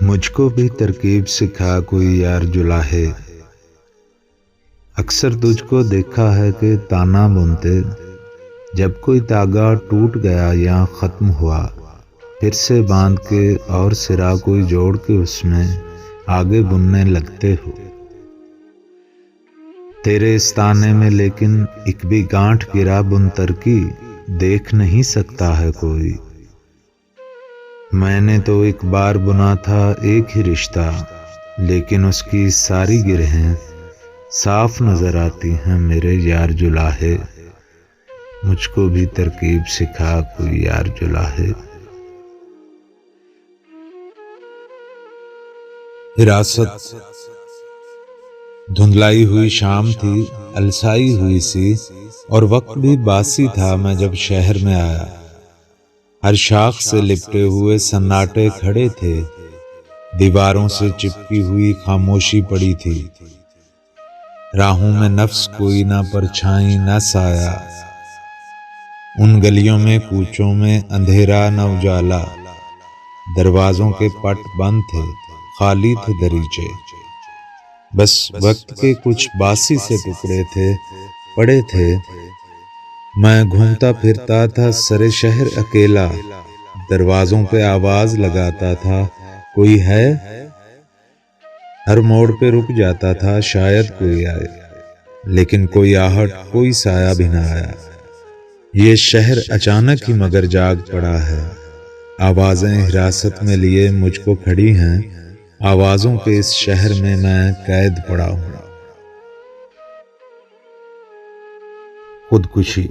مجھ کو بھی ترکیب سکھا کوئی یار جلاہے، اکثر تجھ کو دیکھا ہے کہ تانا بنتے، جب کوئی تاگا ٹوٹ گیا یا ختم ہوا پھر سے باندھ کے اور سرا کوئی جوڑ کے اس میں آگے بننے لگتے ہو۔ تیرے اس تانے میں لیکن ایک بھی گانٹھ گرا بنتر کی دیکھ نہیں سکتا ہے کوئی۔ میں نے تو ایک بار بنا تھا ایک ہی رشتہ، لیکن اس کی ساری گرہیں صاف نظر آتی ہیں میرے یار جلاہے، مجھ کو بھی ترکیب سکھا کوئی یار جلاہے۔ حراست دھندلائی ہوئی شام تھی، السائی ہوئی سی، اور وقت بھی باسی تھا میں جب شہر میں آیا۔ ہر شاخ سے لپٹے ہوئے سناٹے کھڑے تھے، دیواروں سے چپکی ہوئی خاموشی پڑی تھی، راہوں میں نفس کوئی نہ پرچھائی نہ سایہ، ان گلیوں میں کوچوں میں اندھیرا نہ اجالا، دروازوں کے پٹ بند تھے، خالی تھے دریچے، بس وقت کے کچھ باسی سے ٹکڑے تھے پڑے تھے۔ میں گھومتا پھرتا تھا سرے شہر اکیلا، دروازوں پہ آواز لگاتا تھا کوئی ہے، ہر موڑ پہ رک جاتا تھا شاید کوئی آئے، لیکن کوئی آہٹ کوئی سایہ بھی نہ آیا۔ یہ شہر اچانک ہی مگر جاگ پڑا ہے، آوازیں حراست میں لیے مجھ کو کھڑی ہیں، آوازوں کے اس شہر میں میں قید پڑا ہوں۔ خودکشی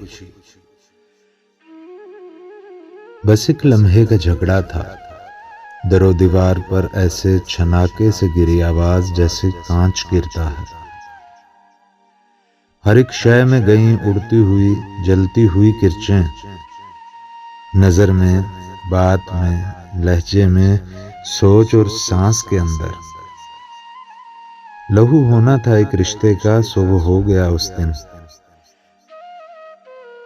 بس ایک لمحے کا جھگڑا تھا، در و دیوار پر ایسے چھناکے سے گری آواز جیسے کانچ گرتا ہے۔ ہر ایک شے میں گئیں اڑتی ہوئی جلتی ہوئی کرچیں، نظر میں، بات میں، لہجے میں، سوچ اور سانس کے اندر۔ لہو ہونا تھا ایک رشتے کا سو وہ ہو گیا اس دن،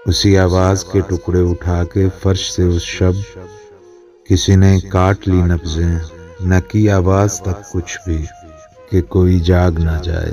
اسی آواز کے ٹکڑے اٹھا کے فرش سے اس شب کسی نے کاٹ لی نبضیں، نہ کی آواز تک کچھ بھی کہ کوئی جاگ نہ جائے۔